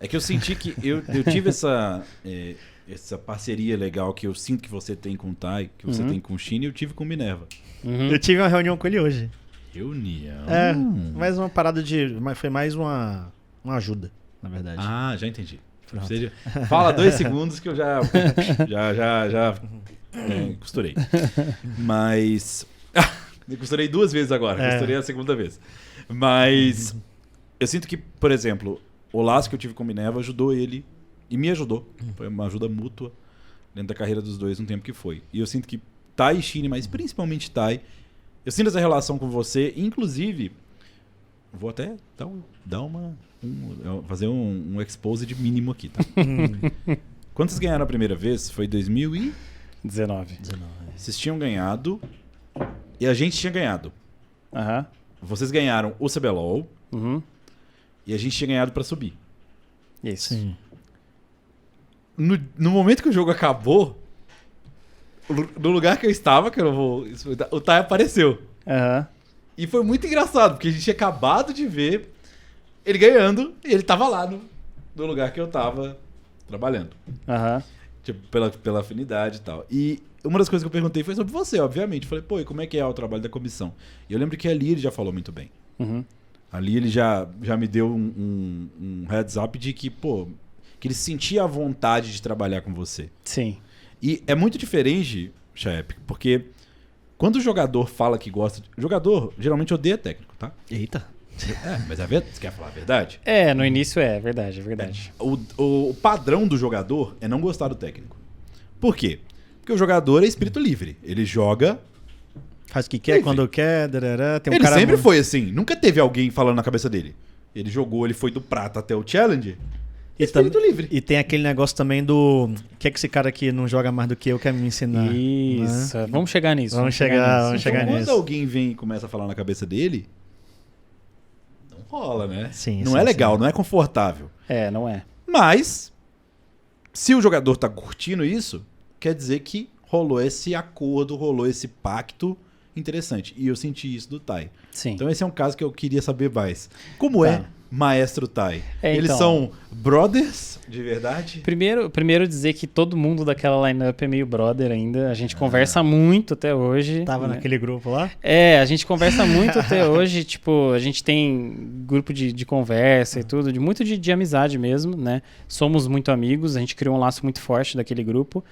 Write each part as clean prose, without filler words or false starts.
É que eu senti que eu tive essa parceria legal que eu sinto que você tem com o Tai, que você tem com o Shin, e eu tive com o Minerva. Eu tive uma reunião com ele hoje. Reunião? Mais uma parada foi mais uma ajuda, na verdade. Ah, já entendi. Fala 2 segundos que eu já costurei. Mas... eu costurei 2 vezes agora, costurei a segunda vez. Mas eu sinto que, por exemplo, o laço que eu tive com o Minerva ajudou ele e me ajudou. Foi uma ajuda mútua dentro da carreira dos dois no tempo que foi. E eu sinto que Tai e Shin, mas principalmente Tai, eu sinto essa relação com você, inclusive, vou até fazer um exposed mínimo aqui, tá? Quando vocês ganharam a primeira vez, foi 2019. Vocês tinham ganhado e a gente tinha ganhado. Vocês ganharam o CBLOL e a gente tinha ganhado pra subir. Isso. Sim. No momento que o jogo acabou, no lugar que eu estava, que eu não vou... o Tai apareceu. E foi muito engraçado, porque a gente tinha acabado de ver ele ganhando e ele tava lá no lugar que eu tava trabalhando. Tipo, pela afinidade e tal. E uma das coisas que eu perguntei foi sobre você, obviamente. Falei, pô, e como é que é o trabalho da comissão? E eu lembro que ali ele já falou muito bem. Ali ele já me deu um heads up de que, pô, que ele sentia a vontade de trabalhar com você. Sim. E é muito diferente, Chaep, porque quando o jogador fala que gosta... O jogador geralmente odeia técnico, tá? Eita. Mas você quer falar a verdade? No início é verdade. O padrão do jogador é não gostar do técnico. Por quê? Porque o jogador é espírito livre. Ele joga... Faz o que quer, quando quer. Tem ele sempre foi assim. Nunca teve alguém falando na cabeça dele. Ele jogou, ele foi do prata até o challenge. Espírito livre. E tem aquele negócio também do... que é que esse cara aqui não joga mais do que eu, quer me ensinar? Isso. Né? Vamos chegar nisso. Vamos chegar Quando nisso. alguém vem e começa a falar na cabeça dele, não rola, né? Sim, não é legal, não é confortável. Não é. Mas, se o jogador tá curtindo isso, quer dizer que rolou esse acordo, rolou esse pacto interessante. E eu senti isso do Tai. Sim. Então esse é um caso que eu queria saber mais. Como é Maestro Tai? Eles então, são brothers de verdade? Primeiro dizer que todo mundo daquela lineup é meio brother ainda. A gente conversa muito até hoje. Tava naquele grupo lá? A gente conversa muito até hoje. Tipo, a gente tem grupo de conversa e tudo, muito de amizade mesmo, né? Somos muito amigos, a gente criou um laço muito forte daquele grupo.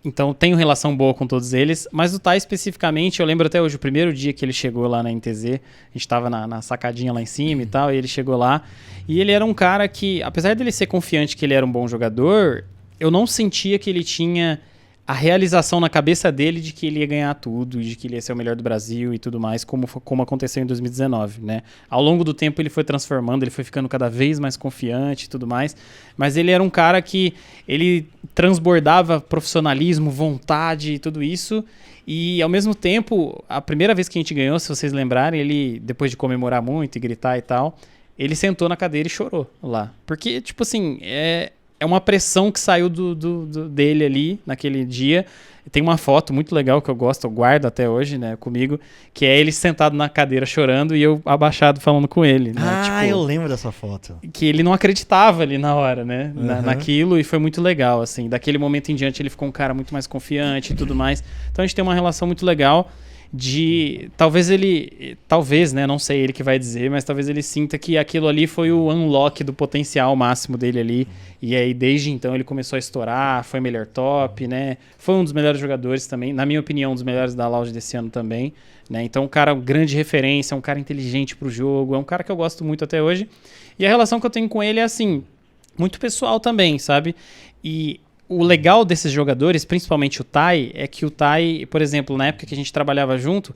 Então, tenho relação boa com todos eles, mas o Tai especificamente, eu lembro até hoje, o primeiro dia que ele chegou lá na NTZ, a gente tava na sacadinha lá em cima e tal, e ele chegou lá, e ele era um cara que, apesar dele ser confiante que ele era um bom jogador, eu não sentia que ele tinha a realização na cabeça dele de que ele ia ganhar tudo, de que ele ia ser o melhor do Brasil e tudo mais, como aconteceu em 2019, né? Ao longo do tempo ele foi transformando, ele foi ficando cada vez mais confiante e tudo mais, mas ele era um cara que ele transbordava profissionalismo, vontade e tudo isso, e ao mesmo tempo, a primeira vez que a gente ganhou, se vocês lembrarem, ele, depois de comemorar muito e gritar e tal, ele sentou na cadeira e chorou lá, porque, tipo assim, é uma pressão que saiu dele ali naquele dia. Tem uma foto muito legal que eu gosto, eu guardo até hoje, né, comigo, que é ele sentado na cadeira chorando e eu abaixado falando com ele. Né? Eu lembro dessa foto. Que ele não acreditava ali na hora, né, naquilo, e foi muito legal, assim. Daquele momento em diante ele ficou um cara muito mais confiante e tudo mais. Então a gente tem uma relação muito legal talvez, né, não sei ele que vai dizer, mas talvez ele sinta que aquilo ali foi o unlock do potencial máximo dele ali, e aí desde então ele começou a estourar, foi melhor top, né, foi um dos melhores jogadores também, na minha opinião, um dos melhores da Loud desse ano também, né, então um cara grande referência, um cara inteligente pro jogo, é um cara que eu gosto muito até hoje, e a relação que eu tenho com ele é assim, muito pessoal também, sabe, e o legal desses jogadores, principalmente o Tai, é que o Tai, por exemplo, na época que a gente trabalhava junto,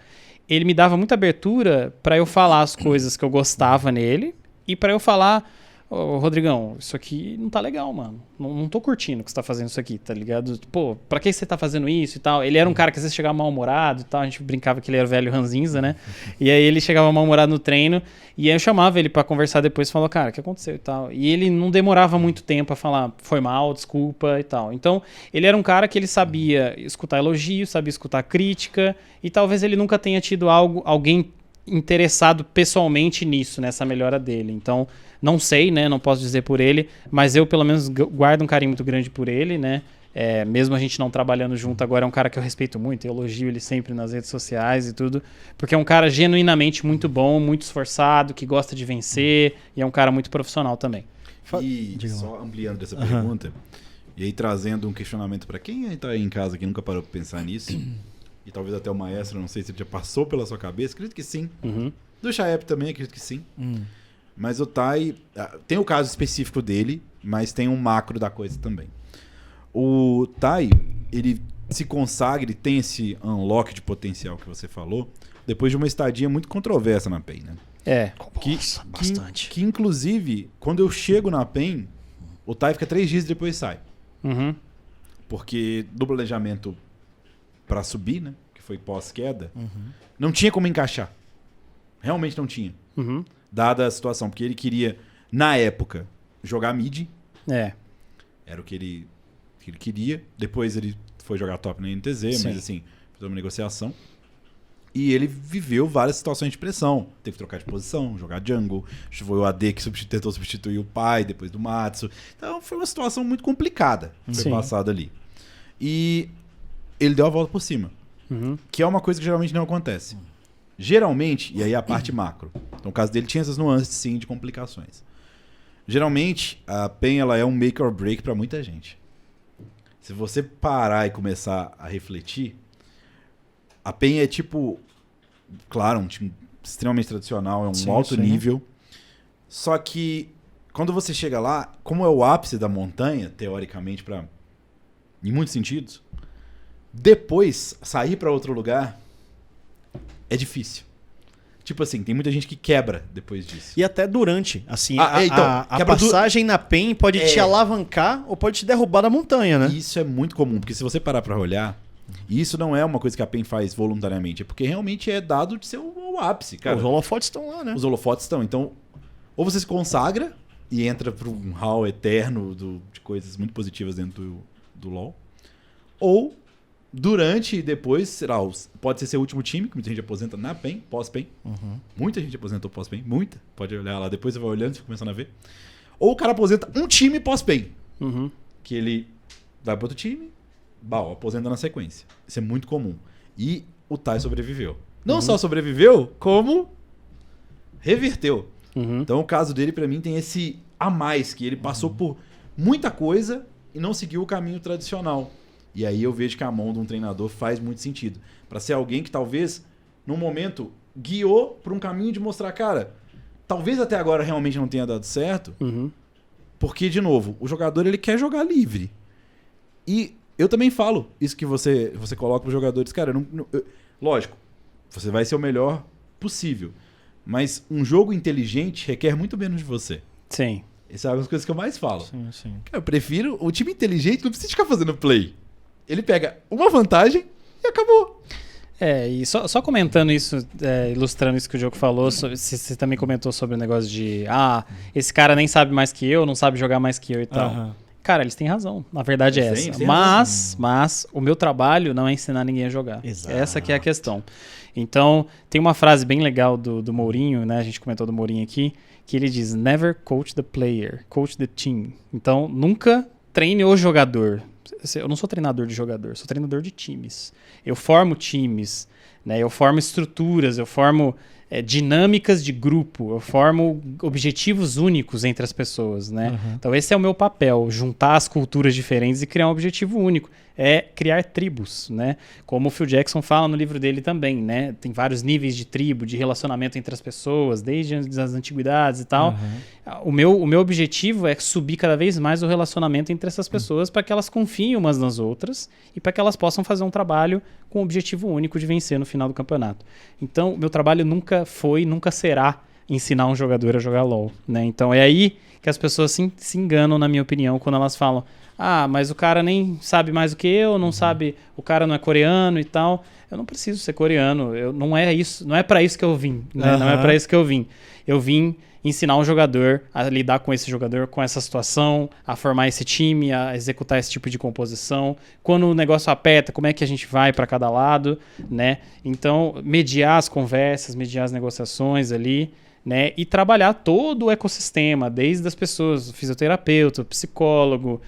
ele me dava muita abertura para eu falar as coisas que eu gostava nele e para eu falar, Rodrigão, isso aqui não tá legal, mano. Não tô curtindo que você tá fazendo isso aqui, tá ligado? Pô, pra que você tá fazendo isso e tal? Ele era um cara que às vezes chegava mal-humorado e tal, a gente brincava que ele era o velho ranzinza, né? E aí ele chegava mal-humorado no treino, e aí eu chamava ele pra conversar depois e falava, cara, o que aconteceu e tal? E ele não demorava muito tempo a falar, foi mal, desculpa e tal. Então, ele era um cara que ele sabia escutar elogio, sabia escutar crítica, e talvez ele nunca tenha tido alguém interessado pessoalmente nisso, nessa melhora dele. Então, Não sei, né? Não posso dizer por ele, mas eu pelo menos guardo um carinho muito grande por ele, né? Mesmo a gente não trabalhando junto agora, é um cara que eu respeito muito, eu elogio ele sempre nas redes sociais e tudo, porque é um cara genuinamente muito bom, muito esforçado, que gosta de vencer, e é um cara muito profissional também. E só ampliando dessa pergunta, e aí trazendo um questionamento para quem está em casa que nunca parou para pensar nisso, e talvez até o maestro, não sei se ele já passou pela sua cabeça, acredito que sim. Do Chaep também, acredito que sim. Mas o Tai, tem o caso específico dele, mas tem um macro da coisa também. O Tai, ele se consagra, ele tem esse unlock de potencial que você falou, depois de uma estadia muito controversa na PEN, né? Bastante. Que inclusive, quando eu chego na PEN, o Tai fica 3 dias e depois sai. Porque do planejamento para subir, né, que foi pós-queda, não tinha como encaixar. Realmente não tinha. Dada a situação, porque ele queria, na época, jogar mid. Era o que ele queria. Depois ele foi jogar top na NTZ, mas assim, fez uma negociação. E ele viveu várias situações de pressão. Teve que trocar de posição, jogar jungle. Foi o AD que tentou substituir o pai depois do Matsu. Então foi uma situação muito complicada que foi passada ali. E ele deu a volta por cima. Que é uma coisa que geralmente não acontece. Geralmente, e aí a parte macro. Então o caso dele tinha essas nuances sim de complicações. Geralmente, a PEN ela é um make or break para muita gente. Se você parar e começar a refletir, a PEN é tipo, claro, um time extremamente tradicional, é um alto nível. Só que quando você chega lá, como é o ápice da montanha, teoricamente, em muitos sentidos, depois sair para outro lugar é difícil. Tipo assim, tem muita gente que quebra depois disso. E até durante, assim, então, a passagem na PEN pode te alavancar ou pode te derrubar da montanha, né? Isso é muito comum, porque se você parar pra olhar, isso não é uma coisa que a PEN faz voluntariamente, é porque realmente é dado de ser o ápice, cara. Os holofotes estão lá, né? Os holofotes estão. Então, ou você se consagra e entra pra um hall eterno de coisas muito positivas dentro do LoL, ou durante e depois, será, pode ser seu último time, que muita gente aposenta na PEN, pós-PEN. Muita gente aposentou pós-PEN, muita. Pode olhar lá, depois você vai olhando, você vai começando a ver. Ou o cara aposenta um time pós-PEN. Que ele vai para outro time, aposenta na sequência. Isso é muito comum. E o Tai sobreviveu. Não só sobreviveu, como reverteu. Então o caso dele, para mim, tem esse a mais, que ele passou por muita coisa e não seguiu o caminho tradicional. E aí eu vejo que a mão de um treinador faz muito sentido. Para ser alguém que talvez, num momento, guiou para um caminho de mostrar, cara, talvez até agora realmente não tenha dado certo, porque, de novo, o jogador ele quer jogar livre. E eu também falo isso que você coloca para os jogadores. Cara, lógico, você vai ser o melhor possível, mas um jogo inteligente requer muito menos de você. Sim. Essas são as coisas que eu mais falo. Sim. Cara, eu prefiro o time inteligente, não precisa ficar fazendo play. Ele pega uma vantagem e acabou. E só comentando isso, ilustrando isso que o Diogo falou, você também comentou sobre o negócio de esse cara nem sabe mais que eu, não sabe jogar mais que eu e tal. Cara, eles têm razão. Na verdade é essa. Mas o meu trabalho não é ensinar ninguém a jogar. Exato. Essa que é a questão. Então, tem uma frase bem legal do Mourinho, né? A gente comentou do Mourinho aqui, que ele diz: Never coach the player, coach the team. Então, nunca treine o jogador. Eu não sou treinador de jogador, sou treinador de times. Eu formo times, né? Eu formo estruturas, eu formo dinâmicas de grupo, eu formo objetivos únicos entre as pessoas, né? Então esse é o meu papel, juntar as culturas diferentes e criar um objetivo único. É criar tribos, né? Como o Phil Jackson fala no livro dele também, né? Tem vários níveis de tribo, de relacionamento entre as pessoas, desde as antiguidades e tal. O meu objetivo é subir cada vez mais o relacionamento entre essas pessoas para que elas confiem umas nas outras e para que elas possam fazer um trabalho com o objetivo único de vencer no final do campeonato. Então, o meu trabalho nunca foi, nunca será ensinar um jogador a jogar LoL, né? Então, é aí que as pessoas se enganam, na minha opinião, quando elas falam: mas o cara nem sabe mais do que eu, não sabe, o cara não é coreano e tal. Eu não preciso ser coreano, não é isso, não é para isso que eu vim, né? Não é para isso que eu vim. Eu vim ensinar um jogador a lidar com esse jogador, com essa situação, a formar esse time, a executar esse tipo de composição. Quando o negócio aperta, como é que a gente vai para cada lado, né? Então, mediar as conversas, mediar as negociações ali, né? E trabalhar todo o ecossistema, desde as pessoas, o fisioterapeuta, o psicólogo,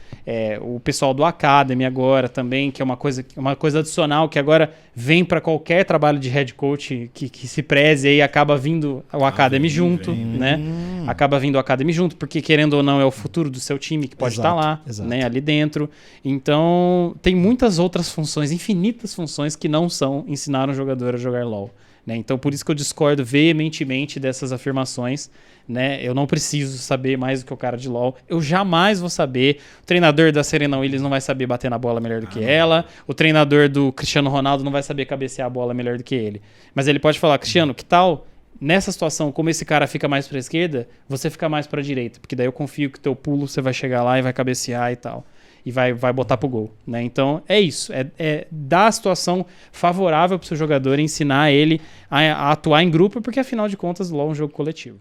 o pessoal do Academy agora também, que é uma coisa adicional que agora vem para qualquer trabalho de head coach que se preze aí, acaba vindo o Academy junto, né? Acaba vindo o Academy junto, porque querendo ou não é o futuro do seu time que pode estar lá, né? Ali dentro. Então, tem muitas outras funções, infinitas funções que não são ensinar um jogador a jogar LoL. Né? Então, por isso que eu discordo veementemente dessas afirmações. Né? Eu não preciso saber mais do que o cara de LoL. Eu jamais vou saber. O treinador da Serena Williams não vai saber bater na bola melhor do que ela. O treinador do Cristiano Ronaldo não vai saber cabecear a bola melhor do que ele. Mas ele pode falar, Cristiano, que tal nessa situação, como esse cara fica mais para a esquerda, você fica mais para a direita? Porque daí eu confio que o teu pulo você vai chegar lá e vai cabecear e tal. E vai botar pro gol, né? Então, é isso. É dar a situação favorável pro seu jogador, ensinar ele a atuar em grupo, porque, afinal de contas, LoL é um jogo coletivo.